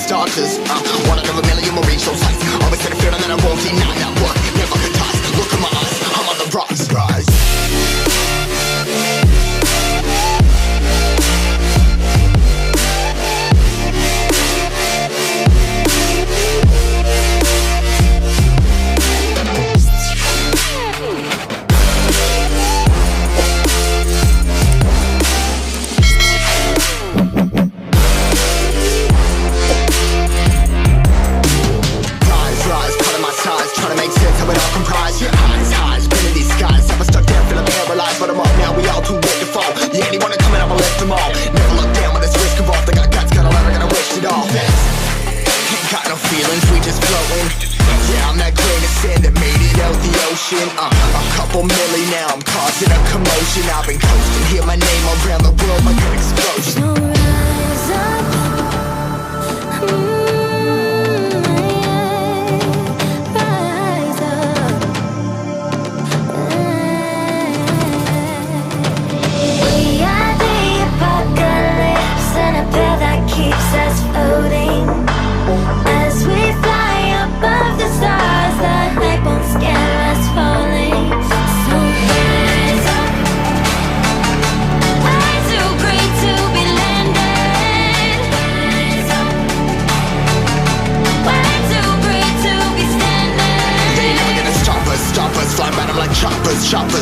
starters. One out of a million will reach those heights. Always had a feeling that I won't deny that work. Never could toss. Look in my eyes, I'm on the rocks. Rise. A couple milli now, I'm causing a commotion. I've been coasting, hear my name around the world like an explosion. So rise up, rise up. We are the apocalypse, and a path that keeps us floating. As we fly above the stars, the light won't scare us falling. So rise up. I'm too great to be landed. Rise up. I'm too great to be standing. They ain't never gonna stop us, flying by them like choppers.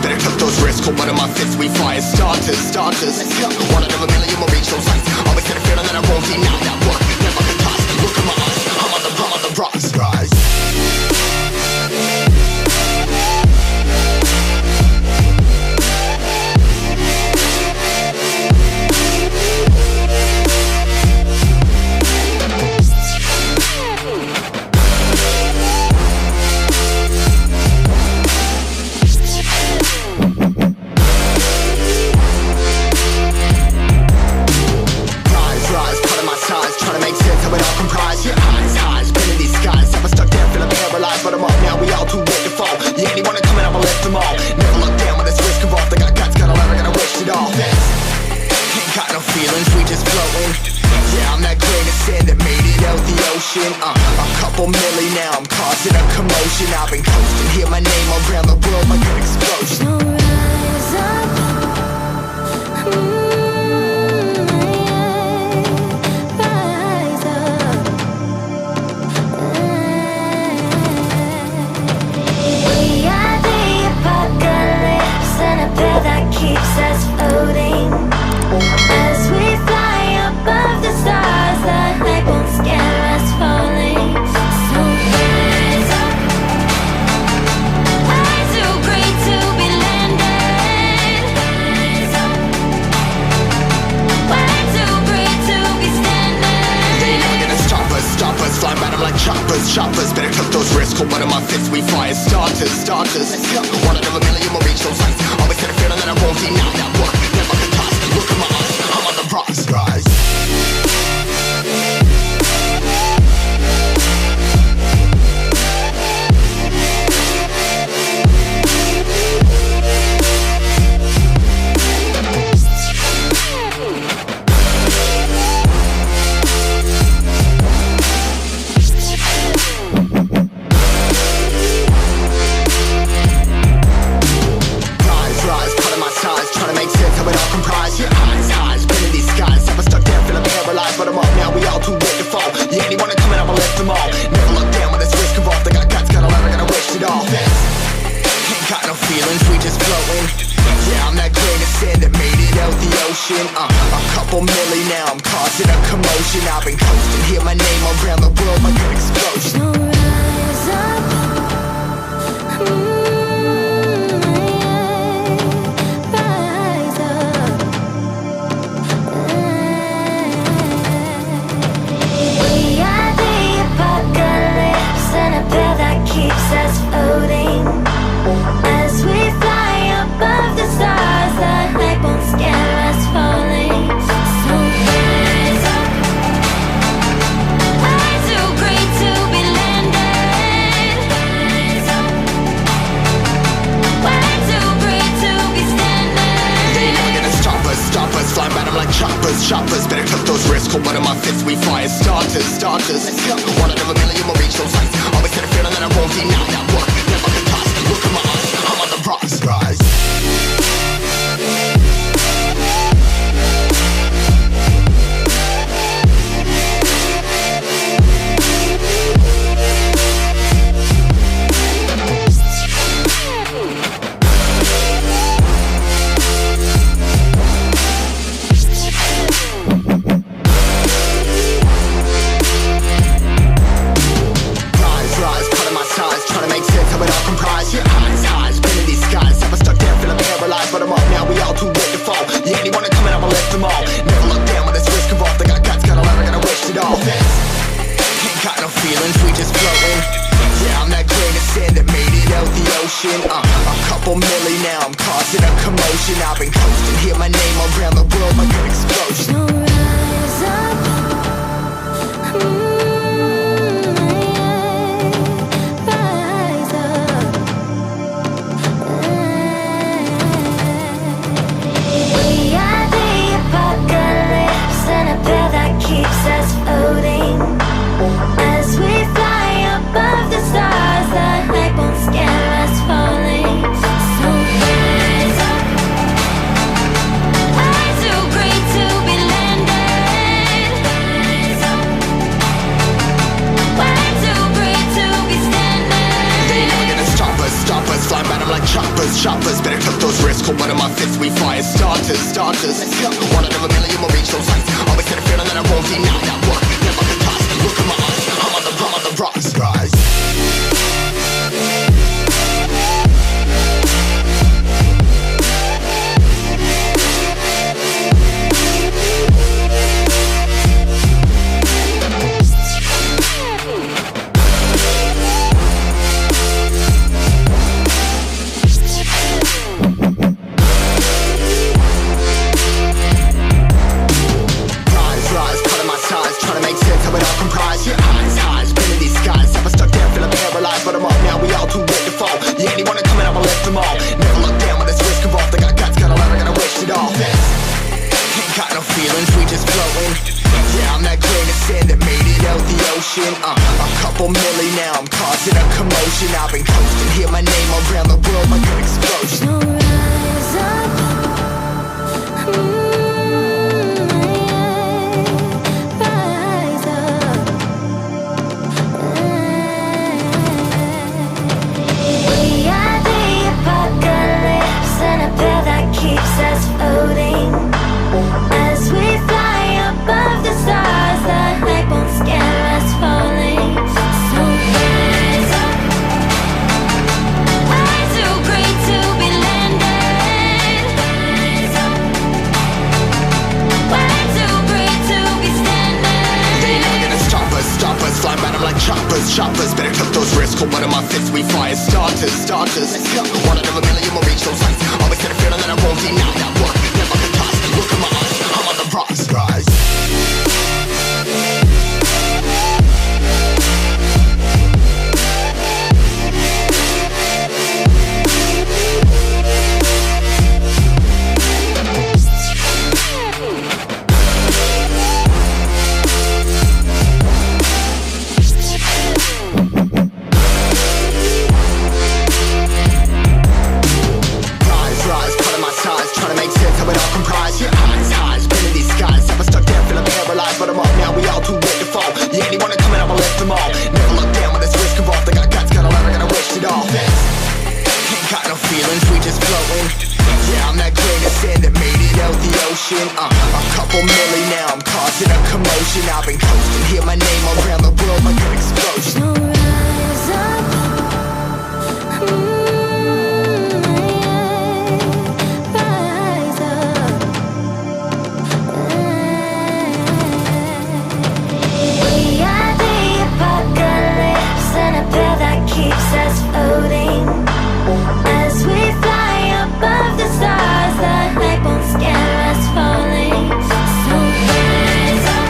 Better cut those risks, hold one of my fists, we fire starters. Let's go. One out of a million will reach those heights. Always had a feeling that I won't deny that work. Never could toss. Look in my eyes, I'm on the rocks. Rise. A couple milli now, I'm causing a commotion. I've been coasting, hear my name around the world like an explosion. So rise up, rise up. We are the apocalypse, and a path that keeps us floating. As we fly above the stars, the light won't scare us falling. So rise up. I'm too great to be landed. Rise up. I'm too great to be standing. They ain't never gonna stop us, flying by them like choppers. Better cut those risks, hold one of my fists, we fire starters. Let's go. One out of a million will reach those heights. Always had a feeling that I won't deny that work. Never could toss. Look in my eyes, I'm on the rocks. Rise. Trying to make sense of it all comprise. Your eyes, been in these skies. Never stuck down. fists, we fire starters. Let's go. One out of a million will reach those heights. Always had a feeling that I won't deny that work. Never can toss. Look at my eyes, I'm on the rise. But I'm up now, we all too late to fall. Yeah, anyone coming up, I'll lift them all. Never look down when this risk involved. I got guts, got a lot, I gotta wish it all. Ain't got no feelings, we just floating. Yeah, I'm that grain of sand that made it out the ocean. A couple milli now, I'm causing a commotion. I've been coasting, hear my name around the world like an explosion. So rise up. Keeps us floating as we fly above the stars. The hype won't scare us falling. So rise up. I'm too great to be landed. Rise up. We're too great to be standing. They ain't never gonna stop us. Flying by them like choppers. Better cut those risks. Hold one of my fists, we fire starters. Let's go. One out of a million will reach those heights. Always had a feeling that I won't deny that work. Never can toss. Look at my eyes, I'm on the rise. But I'm up now, we all too late to fall. Yeah, anyone coming up, I'll lift them all. Never look down when this risk involved. I got guts, got a lot, I gotta wish it all. Ain't got no feelings, we just floating. Yeah, I'm that grain of sand that made it out the ocean. A couple milli now, I'm causing a commotion. I've been coasting, hear my name around the world like an explosion. So rise up. Keeps us floating as we fly above the stars. The hype won't scare us falling. So rise up. I'm too great to be landed. Rise up. We're too great to be standing. They ain't never gonna stop us. Flying by them like choppers. Better cut those risks. Hold one of my fists, we fire starters. Let's go. One out of a million will reach those heights. Always had a feeling that I won't deny that work. Never can toss. Look at my eyes, I'm on the rise. But I'm up now, we all too late to fall. Yeah, anyone coming up, I'll lift them all. Never look down when this risk involved. I got guts, got a lot, I gotta wish it all. Ain't got no feelings, we just floating. Yeah, I'm that grain of sand that made it out the ocean. A couple milli now, I'm causing a commotion. I've been coasting, hear my name around the world like an explosion. So rise up. Keeps us floating as we fly above the stars. The hype won't scare us falling. So rise up.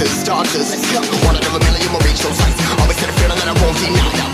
starters. One out of a million will reach those heights. Always had a feeling that I won't deny that